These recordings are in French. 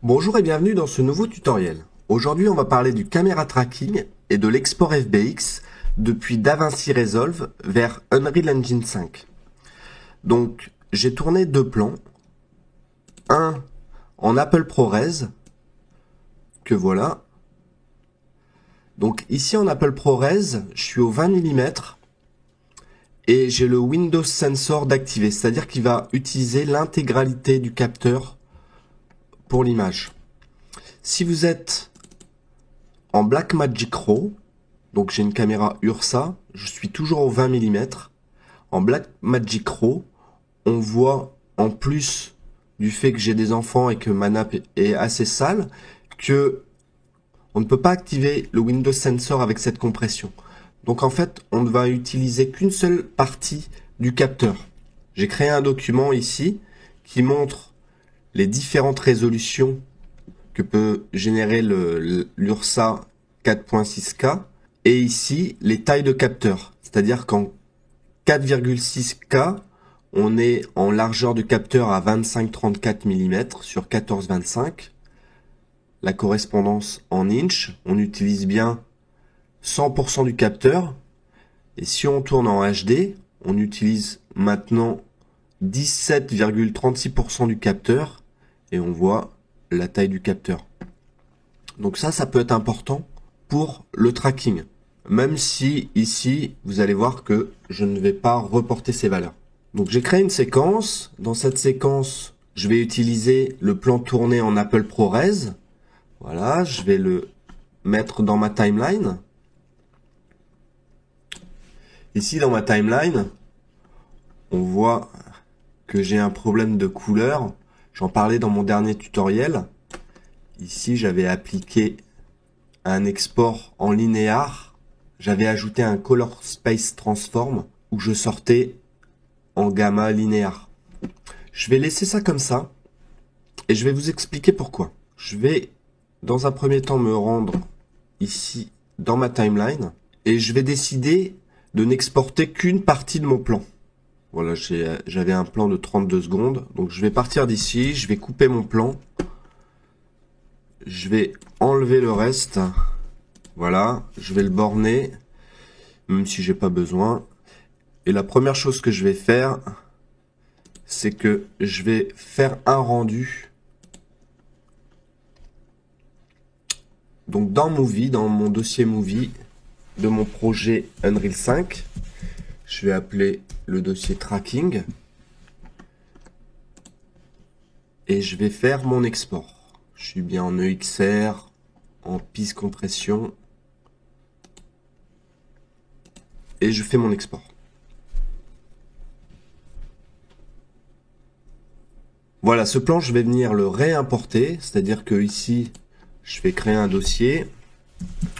Bonjour et bienvenue dans ce nouveau tutoriel. Aujourd'hui, on va parler du caméra tracking et de l'export FBX depuis DaVinci Resolve vers Unreal Engine 5. Donc, j'ai tourné deux plans. Un en Apple ProRes, que voilà. Donc ici en Apple ProRes, je suis au 20 mm et j'ai le Windows Sensor d'activer, c'est-à-dire qu'il va utiliser l'intégralité du capteur pour l'image. Si vous êtes en Blackmagic RAW, donc j'ai une caméra Ursa, je suis toujours au 20 mm. En Blackmagic RAW, on voit, en plus du fait que j'ai des enfants et que ma nappe est assez sale, que on ne peut pas activer le Windows Sensor avec cette compression. Donc en fait, on ne va utiliser qu'une seule partie du capteur. J'ai créé un document ici qui montre les différentes résolutions que peut générer l'Ursa 4.6K et ici les tailles de capteur. C'est-à-dire qu'en 4,6K, on est en largeur du capteur à 25-34 mm sur 14-25. La correspondance en inch, on utilise bien 100% du capteur. Et si on tourne en HD, on utilise maintenant 17,36% du capteur. Et on voit la taille du capteur. Donc ça peut être important pour le tracking. Même si ici, vous allez voir que je ne vais pas reporter ces valeurs. Donc j'ai créé une séquence. Dans cette séquence, je vais utiliser le plan tourné en Apple ProRes. Voilà, je vais le mettre dans ma timeline. Ici, dans ma timeline, on voit que j'ai un problème de couleur. J'en parlais dans mon dernier tutoriel. Ici, j'avais appliqué un export en linéaire. J'avais ajouté un Color Space Transform où je sortais en gamma linéaire. Je vais laisser ça comme ça et je vais vous expliquer pourquoi. Je vais dans un premier temps me rendre ici dans ma timeline et je vais décider de n'exporter qu'une partie de mon plan. Voilà, j'avais un plan de 32 secondes. Donc je vais partir d'ici, je vais couper mon plan. Je vais enlever le reste. Voilà, je vais le borner, même si j'ai pas besoin. Et la première chose que je vais faire, c'est que je vais faire un rendu. Donc dans Movie, dans mon dossier Movie de mon projet Unreal 5, je vais appeler le dossier Tracking. Et je vais faire mon export. Je suis bien en EXR, en PIS compression. Et je fais mon export. Voilà, ce plan, je vais venir le réimporter. C'est-à-dire que ici, je vais créer un dossier.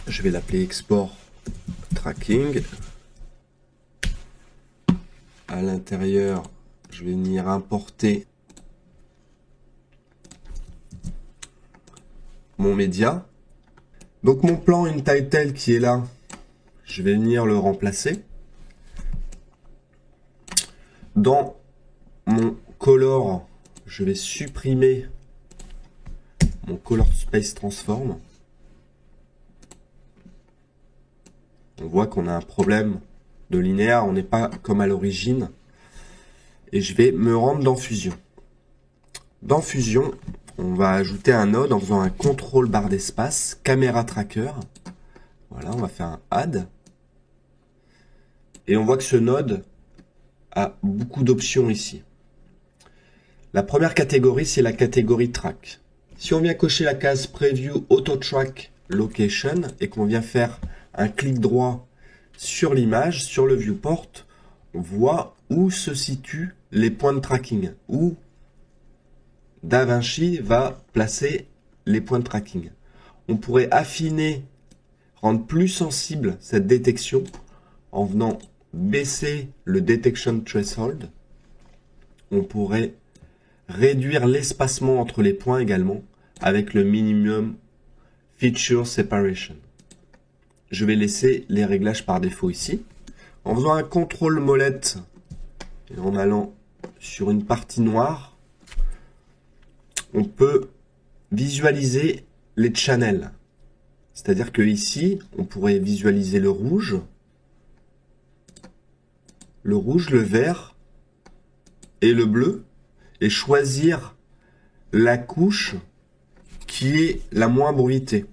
Je vais l'appeler export tracking. À l'intérieur, je vais venir importer mon média. Donc mon plan InTitle qui est là, je vais venir le remplacer. Dans mon color, je vais supprimer mon Color Space Transform. On voit qu'on a un problème de linéaire, on n'est pas comme à l'origine. Et je vais me rendre dans Fusion. Dans Fusion, on va ajouter un node en faisant un contrôle barre d'espace, caméra tracker. Voilà, on va faire un add. Et on voit que ce node a beaucoup d'options ici. La première catégorie, c'est la catégorie track. Si on vient cocher la case Preview Auto Track Location et qu'on vient faire un clic droit sur l'image, sur le viewport, on voit où se situent les points de tracking, où DaVinci va placer les points de tracking. On pourrait affiner, rendre plus sensible cette détection en venant baisser le Detection Threshold. On pourrait réduire l'espacement entre les points également avec le Minimum Feature Separation. Je vais laisser les réglages par défaut ici. En faisant un contrôle molette et en allant sur une partie noire, on peut visualiser les channels. C'est-à-dire que ici, on pourrait visualiser le rouge, le vert et le bleu, et choisir la couche qui est la moins bruitée.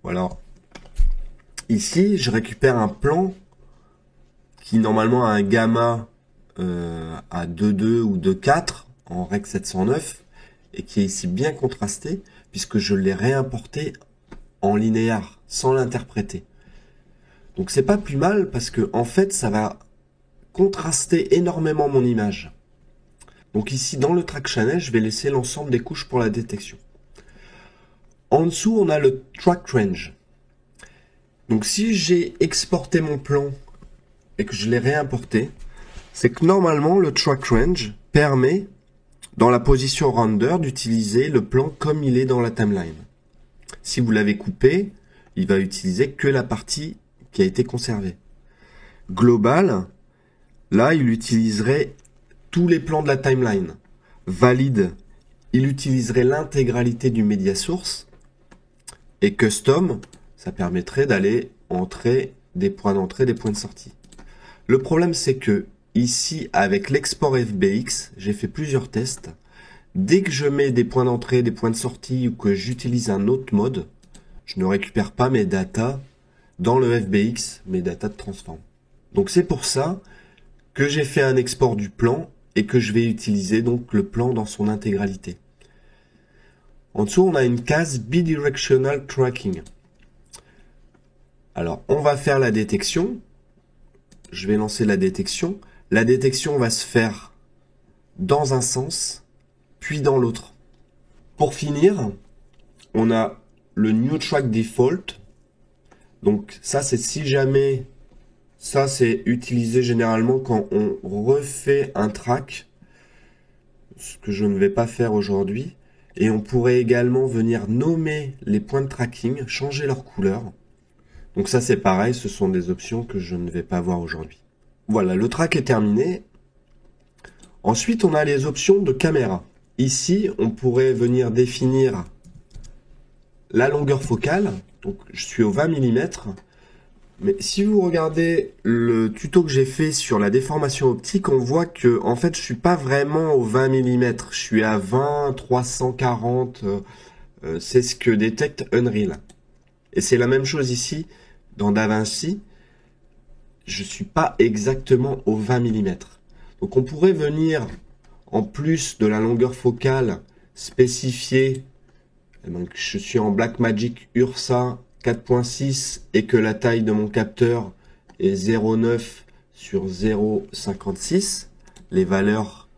Voilà. Ici, je récupère un plan qui normalement a un gamma à 2,2 ou 2,4 en Rec 709 et qui est ici bien contrasté puisque je l'ai réimporté en linéaire sans l'interpréter. Donc c'est pas plus mal parce que en fait ça va contraster énormément mon image. Donc ici dans le track channel, je vais laisser l'ensemble des couches pour la détection. En dessous, on a le track range. Donc si j'ai exporté mon plan et que je l'ai réimporté, c'est que normalement le track range permet dans la position render d'utiliser le plan comme il est dans la timeline. Si vous l'avez coupé, il va utiliser que la partie qui a été conservée. Global, là il utiliserait tous les plans de la timeline. Valide, il utiliserait l'intégralité du média source. Et custom, ça permettrait d'aller entrer des points d'entrée, des points de sortie. Le problème, c'est que ici, avec l'export FBX, j'ai fait plusieurs tests. Dès que je mets des points d'entrée, des points de sortie ou que j'utilise un autre mode, je ne récupère pas mes datas dans le FBX, mes datas de transform. Donc c'est pour ça que j'ai fait un export du plan et que je vais utiliser donc le plan dans son intégralité. En dessous, on a une case Bidirectional Tracking. Alors, on va faire la détection. Je vais lancer la détection. La détection va se faire dans un sens, puis dans l'autre. Pour finir, on a le New Track Default. Donc ça, c'est si jamais... Ça, c'est utilisé généralement quand on refait un track, ce que je ne vais pas faire aujourd'hui. Et on pourrait également venir nommer les points de tracking, changer leur couleur. Donc ça, c'est pareil, ce sont des options que je ne vais pas voir aujourd'hui. Voilà, le track est terminé. Ensuite, on a les options de caméra. Ici, on pourrait venir définir la longueur focale. Donc, je suis au 20 mm. Mais si vous regardez le tuto que j'ai fait sur la déformation optique, on voit que en fait, je suis pas vraiment au 20 mm. Je suis à 20, 340. C'est ce que détecte Unreal. Et c'est la même chose ici dans DaVinci. Je suis pas exactement au 20 mm. Donc on pourrait venir, en plus de la longueur focale, spécifier que je suis en Blackmagic Ursa 4.6 et que la taille de mon capteur est 0,9 sur 0,56. Les valeurs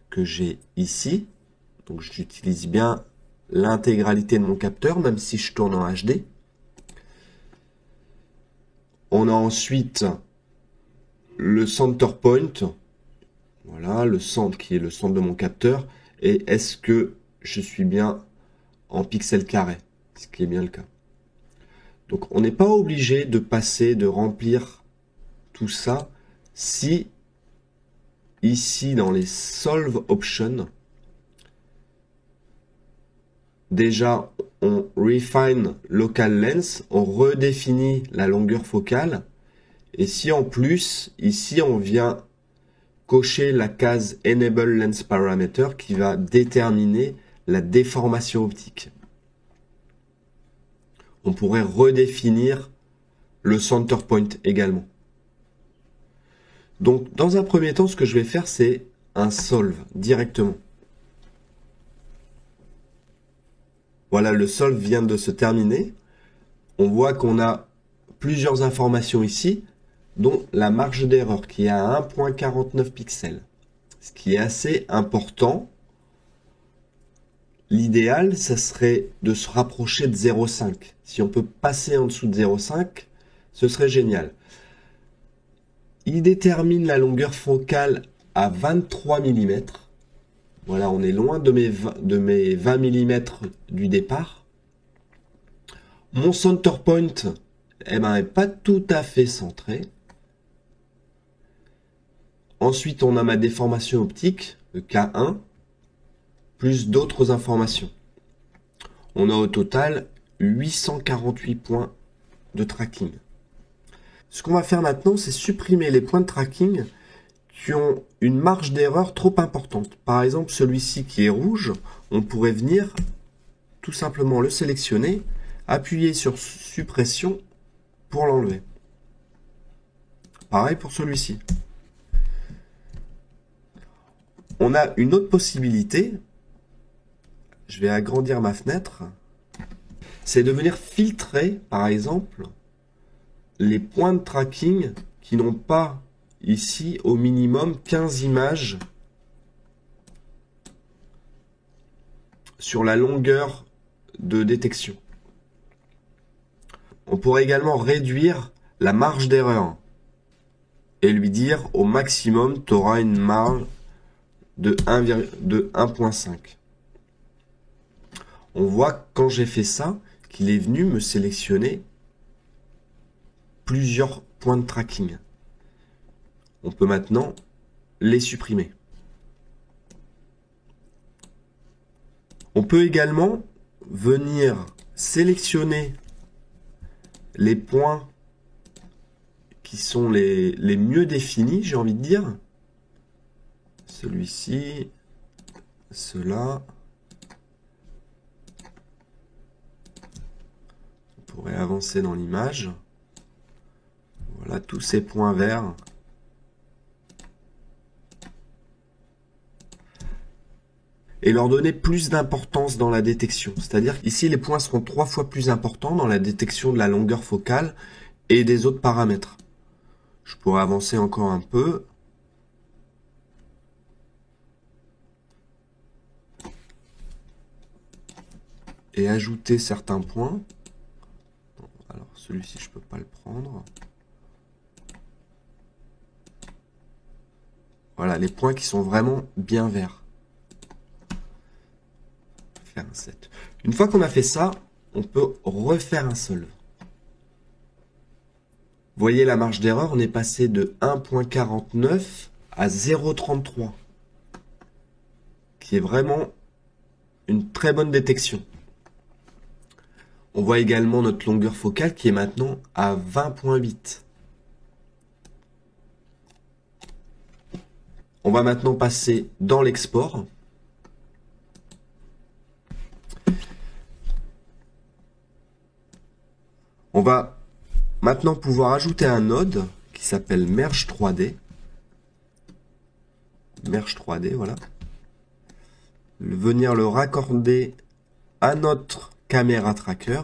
que j'ai ici. Donc j'utilise bien l'intégralité de mon capteur, même si je tourne en HD. On a ensuite le center point. Voilà, le centre qui est le centre de mon capteur. Et est-ce que je suis bien en pixels carrés? Ce qui est bien le cas. Donc on n'est pas obligé de passer, de remplir tout ça si ici dans les Solve Options, déjà on refine local length, on redéfinit la longueur focale. Et si en plus, ici on vient cocher la case Enable Lens Parameter qui va déterminer la déformation optique. On pourrait redéfinir le center point également. Donc, dans un premier temps, ce que je vais faire, c'est un solve directement. Voilà, le solve vient de se terminer. On voit qu'on a plusieurs informations ici, dont la marge d'erreur qui est à 1,49 pixels. Ce qui est assez important. L'idéal, ça serait de se rapprocher de 0,5. Si on peut passer en dessous de 0,5, ce serait génial. Il détermine la longueur focale à 23 mm. Voilà, on est loin de mes 20 mm du départ. Mon center point, eh ben, est pas tout à fait centré. Ensuite, on a ma déformation optique, le K1, plus d'autres informations. On a au total 848 points de tracking. Ce qu'on va faire maintenant, c'est supprimer les points de tracking qui ont une marge d'erreur trop importante. Par exemple, celui-ci qui est rouge, on pourrait venir tout simplement le sélectionner, appuyer sur suppression pour l'enlever. Pareil pour celui-ci. On a une autre possibilité. Je vais agrandir ma fenêtre. C'est de venir filtrer, par exemple, les points de tracking qui n'ont pas ici au minimum 15 images sur la longueur de détection. On pourrait également réduire la marge d'erreur et lui dire au maximum tu auras une marge de 1,5. On voit quand j'ai fait ça qu'il est venu me sélectionner plusieurs points de tracking. On peut maintenant les supprimer. On peut également venir sélectionner les points qui sont les mieux définis, j'ai envie de dire. Celui-ci, cela. On pourrait avancer dans l'image. Voilà tous ces points verts. Et leur donner plus d'importance dans la détection. C'est-à-dire qu'ici, les points seront 3 fois plus importants dans la détection de la longueur focale et des autres paramètres. Je pourrais avancer encore un peu. Et ajouter certains points. Alors, celui-ci, je ne peux pas le prendre. Voilà, les points qui sont vraiment bien verts. Faire un set. Une fois qu'on a fait ça, on peut refaire un solve. Vous voyez la marge d'erreur, on est passé de 1.49 à 0.33, qui est vraiment une très bonne détection. On voit également notre longueur focale qui est maintenant à 20.8. On va maintenant passer dans l'export. On va maintenant pouvoir ajouter un node qui s'appelle Merge 3D. Merge 3D, voilà. Venir le raccorder à notre caméra tracker.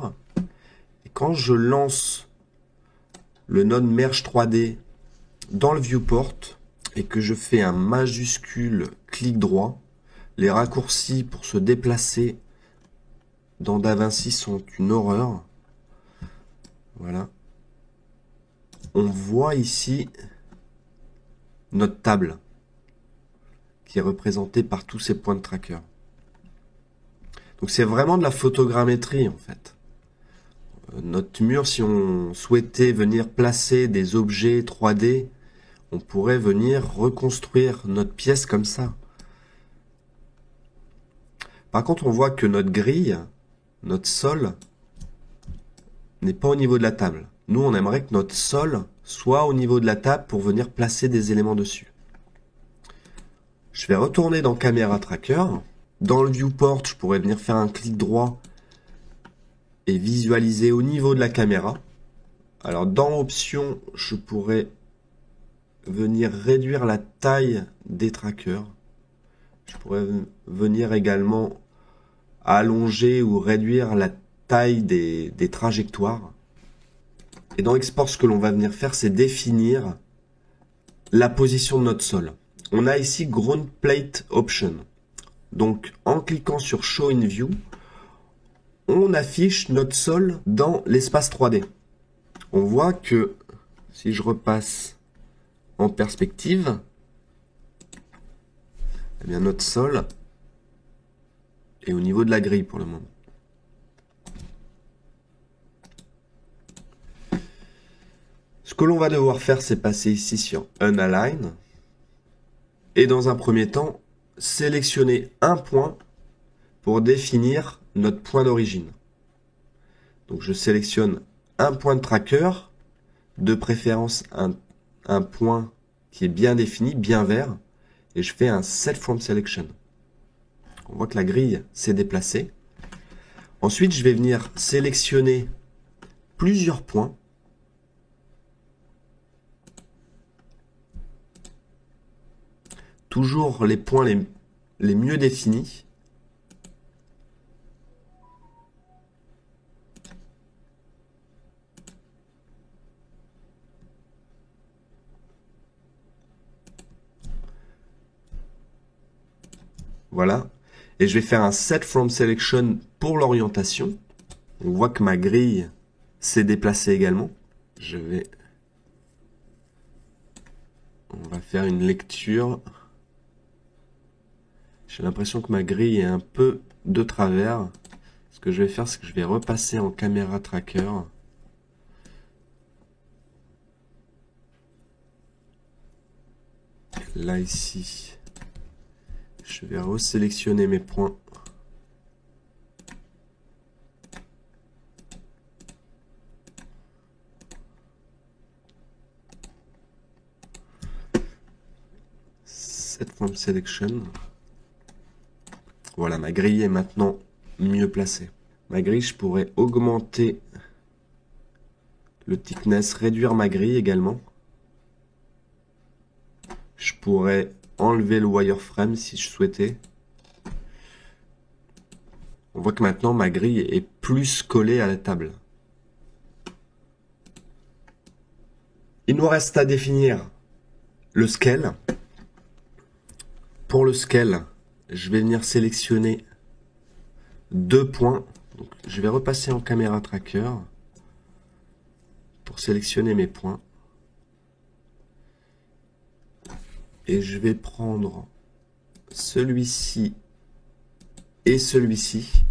Et quand je lance le node Merge 3D dans le viewport et que je fais un majuscule clic droit, les raccourcis pour se déplacer dans DaVinci sont une horreur. Voilà. On voit ici notre table qui est représentée par tous ces points de tracker. Donc c'est vraiment de la photogrammétrie en fait. Notre mur, si on souhaitait venir placer des objets 3D, on pourrait venir reconstruire notre pièce comme ça. Par contre, on voit que notre grille, notre sol, n'est pas au niveau de la table. Nous, on aimerait que notre sol soit au niveau de la table pour venir placer des éléments dessus. Je vais retourner dans Caméra Tracker. Dans le viewport, je pourrais venir faire un clic droit et visualiser au niveau de la caméra. Alors, dans Options, je pourrais venir réduire la taille des trackers. Je pourrais venir également allonger ou réduire la taille des trajectoires. Et dans Export, ce que l'on va venir faire, c'est définir la position de notre sol. On a ici Ground Plate Option. Donc, en cliquant sur Show in View, on affiche notre sol dans l'espace 3D. On voit que si je repasse en perspective, eh bien notre sol est au niveau de la grille pour le moment. Ce que l'on va devoir faire, c'est passer ici sur Unalign et dans un premier temps, sélectionner un point pour définir notre point d'origine. Donc je sélectionne un point de tracker, de préférence un point qui est bien défini, bien vert, et je fais un Set from Selection. On voit que la grille s'est déplacée. Ensuite, je vais venir sélectionner plusieurs points. Toujours les points les mieux définis. Voilà. Et je vais faire un Set from Selection pour l'orientation. On voit que ma grille s'est déplacée également. On va faire une lecture. J'ai l'impression que ma grille est un peu de travers. Ce que je vais faire, c'est que je vais repasser en caméra tracker. Là, ici, je vais resélectionner mes points. Set from Selection. Voilà, ma grille est maintenant mieux placée. Ma grille, je pourrais augmenter le thickness, réduire ma grille également. Je pourrais enlever le wireframe si je souhaitais. On voit que maintenant ma grille est plus collée à la table. Il nous reste à définir le scale. Pour le scale, je vais venir sélectionner deux points. Donc, je vais repasser en caméra tracker pour sélectionner mes points. Et je vais prendre celui-ci et celui-ci.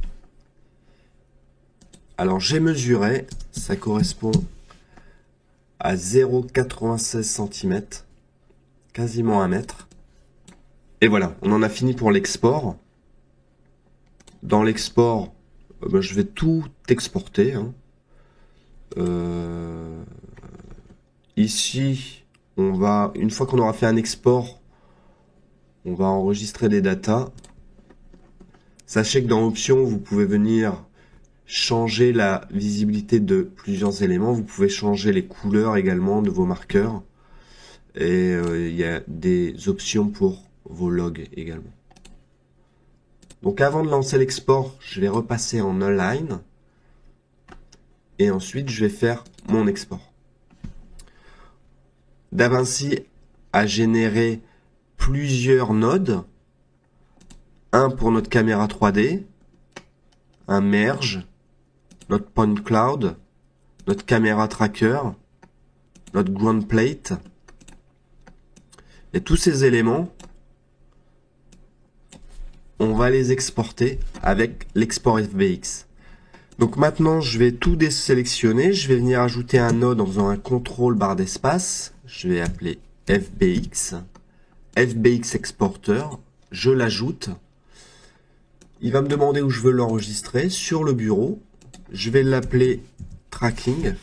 Alors j'ai mesuré, ça correspond à 0,96 cm, quasiment 1 mètre. Et voilà, on en a fini pour l'export. Dans l'export, je vais tout exporter. Ici, une fois qu'on aura fait un export, on va enregistrer des datas. Sachez que dans Options, vous pouvez venir changer la visibilité de plusieurs éléments. Vous pouvez changer les couleurs également de vos marqueurs. Et il y a des options pour vos logs également. Donc avant de lancer l'export, je vais repasser en Align. Et ensuite, je vais faire mon export. DaVinci a généré plusieurs nodes. Un pour notre caméra 3D, un merge, notre point cloud, notre caméra tracker, notre ground plate. Et tous ces éléments, on va les exporter avec l'export FBX. Donc maintenant, je vais tout désélectionner. Je vais venir ajouter un node en faisant un contrôle barre d'espace. Je vais appeler FBX. FBX Exporter. Je l'ajoute. Il va me demander où je veux l'enregistrer. Sur le bureau. Je vais l'appeler Tracking.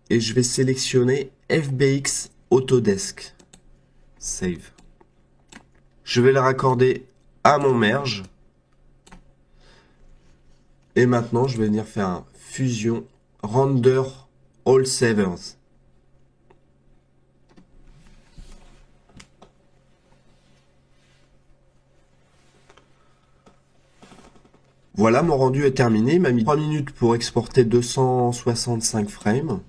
Et je vais sélectionner FBX Autodesk. Save. Je vais le raccorder à mon merge. Et maintenant, je vais venir faire un fusion render all savers. Voilà, mon rendu est terminé. Il m'a mis 3 minutes pour exporter 265 frames.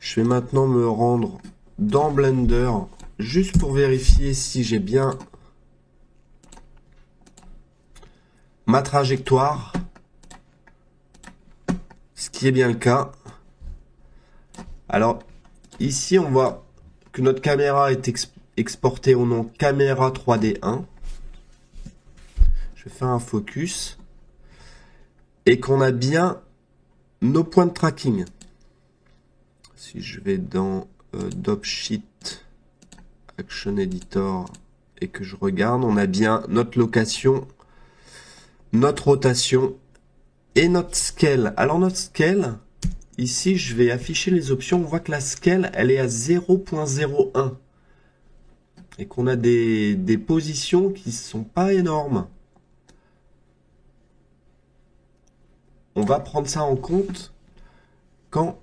Je vais maintenant me rendre dans Blender juste pour vérifier si j'ai bien ma trajectoire. Ce qui est bien le cas. Alors, ici, on voit que notre caméra est exportée au nom caméra 3D1. Je vais faire un focus. Et qu'on a bien nos points de tracking. Si je vais dans Dopsheet Action Editor et que je regarde, on a bien notre location notre rotation et notre scale. Alors notre scale, ici je vais afficher les options. On voit que la scale, elle est à 0.01 et qu'on a des positions qui sont pas énormes. On va prendre ça en compte quand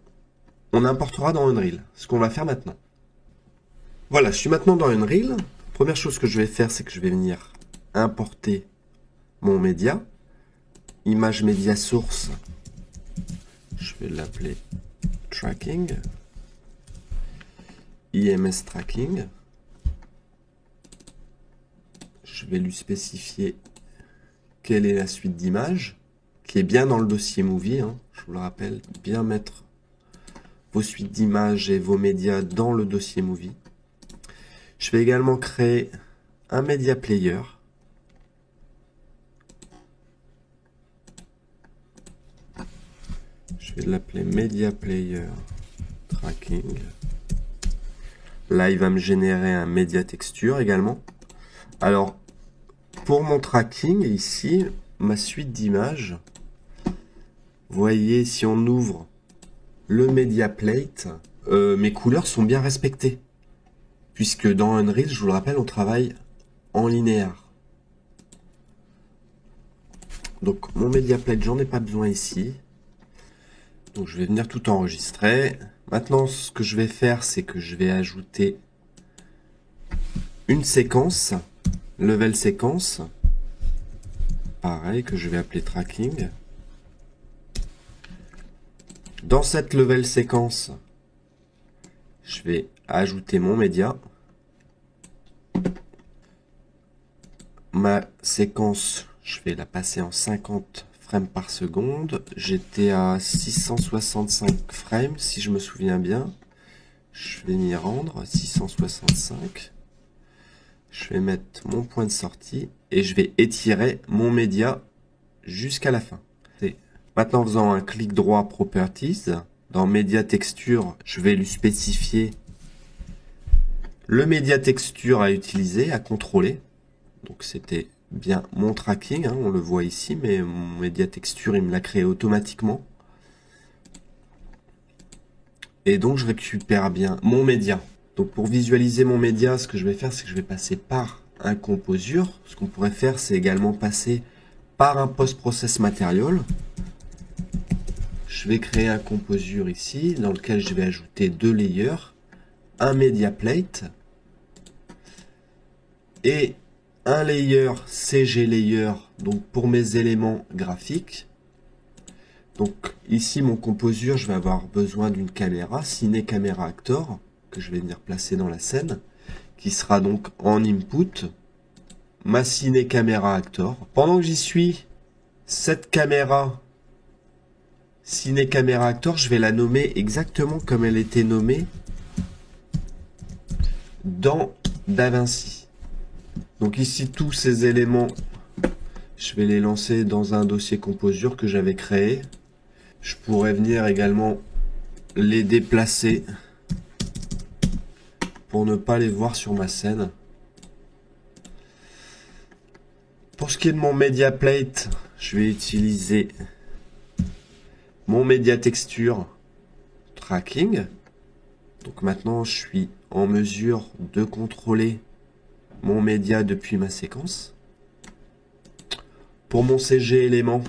on importera dans Unreal, ce qu'on va faire maintenant. Voilà, je suis maintenant dans Unreal. Première chose que je vais faire, c'est que je vais venir importer mon média. Image média source. Je vais l'appeler tracking. IMS tracking. Je vais lui spécifier quelle est la suite d'images, qui est bien dans le dossier movie. Je vous le rappelle, bien mettre vos suites d'images et vos médias dans le dossier movie. Je vais également créer un media player. Je vais l'appeler media player tracking. Là, il va me générer un média texture également. Alors, pour mon tracking, ici, ma suite d'images, vous voyez, si on ouvre le media plate, mes couleurs sont bien respectées. Puisque dans Unreal, je vous le rappelle, on travaille en linéaire. Donc mon media plate, j'en ai pas besoin ici. Donc je vais venir tout enregistrer. Maintenant, ce que je vais faire, c'est que je vais ajouter une séquence, level séquence. Pareil, que je vais appeler tracking. Dans cette level séquence, je vais ajouter mon média. Ma séquence, je vais la passer en 50 frames par seconde. J'étais à 665 frames, si je me souviens bien. Je vais m'y rendre, 665. Je vais mettre mon point de sortie et je vais étirer mon média jusqu'à la fin. Maintenant, en faisant un clic droit Properties, dans Média Texture, je vais lui spécifier le média texture à utiliser, à contrôler. Donc c'était bien mon tracking, on le voit ici, mais mon média texture, il me l'a créé automatiquement. Et donc je récupère bien mon média. Donc pour visualiser mon média, ce que je vais faire, c'est que je vais passer par un composure. Ce qu'on pourrait faire, c'est également passer par un post-process material. Je vais créer un composure ici, dans lequel je vais ajouter 2 layers, un media plate et un layer CG layer, donc pour mes éléments graphiques. Donc ici mon composure, je vais avoir besoin d'une caméra, Cine Camera Actor, que je vais venir placer dans la scène, qui sera donc en input, ma Cine Camera Actor. Pendant que j'y suis, cette caméra Cine Camera Actor, je vais la nommer exactement comme elle était nommée dans DaVinci. Donc ici, tous ces éléments, je vais les lancer dans un dossier composure que j'avais créé. Je pourrais venir également les déplacer pour ne pas les voir sur ma scène. Pour ce qui est de mon media plate, je vais utiliser mon média texture tracking. Donc maintenant, je suis en mesure de contrôler mon média depuis ma séquence. Pour mon CG élément,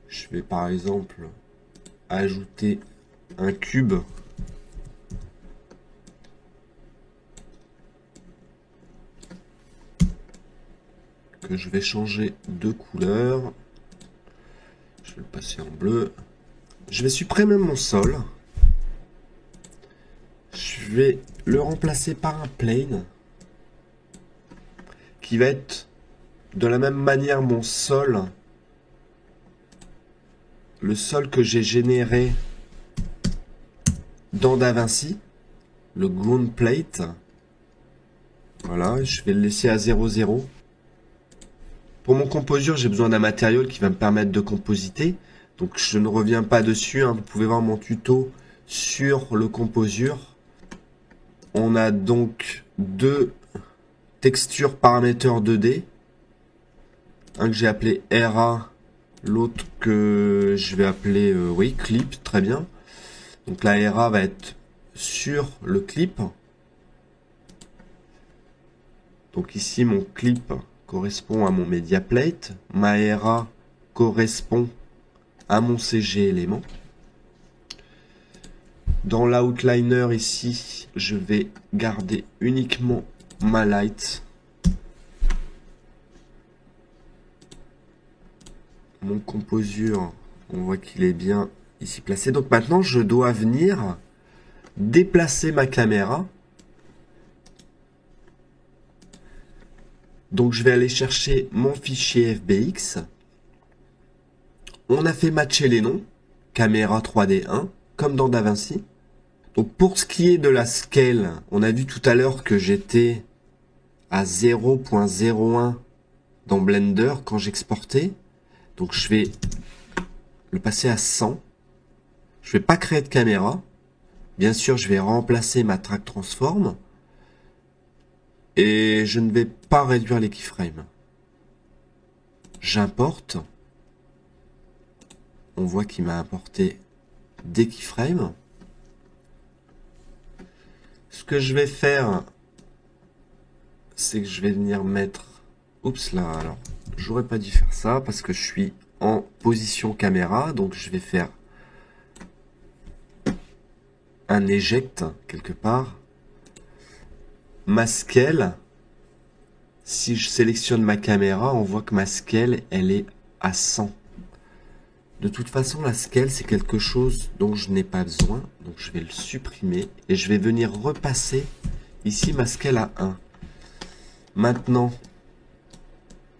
je vais par exemple ajouter un cube que je vais changer de couleur. Je vais le passer en bleu. Je vais supprimer mon sol. Je vais le remplacer par un plane qui va être de la même manière mon sol, le sol que j'ai généré dans DaVinci, le ground plate. Voilà, je vais le laisser à 0,0. Pour mon composure, j'ai besoin d'un matériau qui va me permettre de compositer. Donc je ne reviens pas dessus, Vous pouvez voir mon tuto sur le composure. On a donc deux textures paramètres 2D. Un que j'ai appelé RA, l'autre que je vais appeler oui, clip, très bien. Donc la RA va être sur le clip. Donc ici mon clip correspond à mon media plate, ma RA correspond à mon CG élément. Dans l'outliner ici, je vais garder uniquement ma light. Mon composure, on voit qu'il est bien ici placé. Donc maintenant, je dois venir déplacer ma caméra. Donc je vais aller chercher mon fichier FBX. On a fait matcher les noms, caméra 3D1, comme dans DaVinci. Donc pour ce qui est de la scale, on a vu tout à l'heure que j'étais à 0.01 dans Blender quand j'exportais. Donc je vais le passer à 100. Je vais pas créer de caméra. Bien sûr, je vais remplacer ma track transform. Et je ne vais pas réduire les keyframes. J'importe. On voit qu'il m'a importé des keyframes. Ce que je vais faire, c'est que je vais venir mettre... Oups là, alors, j'aurais pas dû faire ça parce que je suis en position caméra. Donc je vais faire un eject quelque part. Ma scale, si je sélectionne ma caméra, on voit que ma scale, elle est à 100. De toute façon, la scale, c'est quelque chose dont je n'ai pas besoin. Donc je vais le supprimer et je vais venir repasser ici ma scale à 1. Maintenant,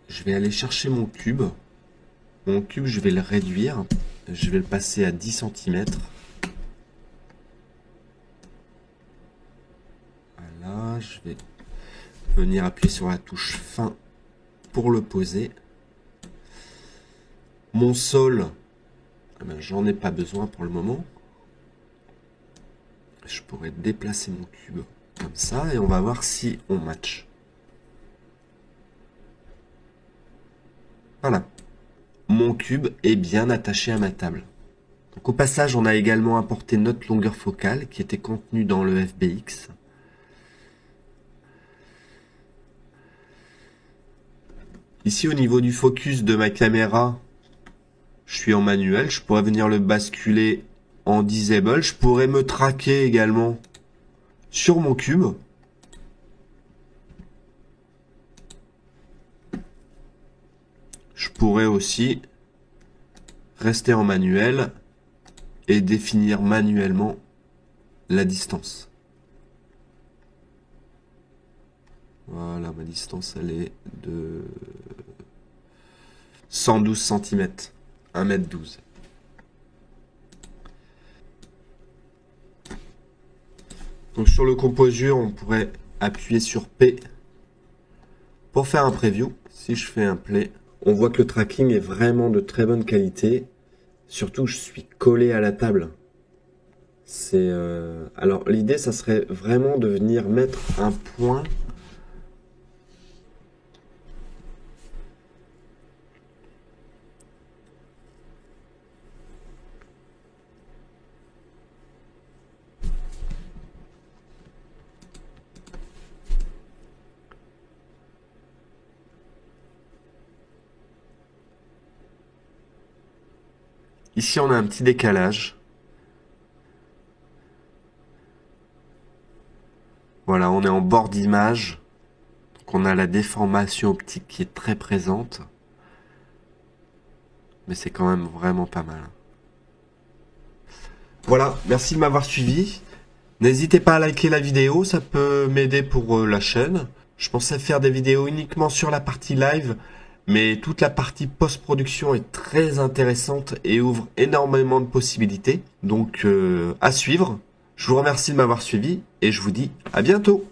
je vais aller chercher mon cube. Mon cube, je vais le réduire. Je vais le passer à 10 cm. Voilà, je vais venir appuyer sur la touche fin pour le poser. Mon sol, ben, j'en ai pas besoin pour le moment. Je pourrais déplacer mon cube comme ça et on va voir si on match. Voilà. Mon cube est bien attaché à ma table. Donc au passage, on a également importé notre longueur focale qui était contenue dans le FBX. Ici, au niveau du focus de ma caméra, je suis en manuel. Je pourrais venir le basculer en disable. Je pourrais me traquer également sur mon cube. Je pourrais aussi rester en manuel et définir manuellement la distance. Voilà, ma distance, elle est de 112 cm, 1m12. Donc sur le composure, on pourrait appuyer sur P pour faire un preview. Si je fais un play, on voit que le tracking est vraiment de très bonne qualité. Surtout, je suis collé à la table. Alors l'idée, ça serait vraiment de venir mettre un point. Ici, on a un petit décalage. Voilà, on est en bord d'image. Donc on a la déformation optique qui est très présente. Mais c'est quand même vraiment pas mal. Voilà, merci de m'avoir suivi. N'hésitez pas à liker la vidéo, ça peut m'aider pour la chaîne. Je pensais faire des vidéos uniquement sur la partie live, mais toute la partie post-production est très intéressante et ouvre énormément de possibilités. Donc à suivre. Je vous remercie de m'avoir suivi et je vous dis à bientôt.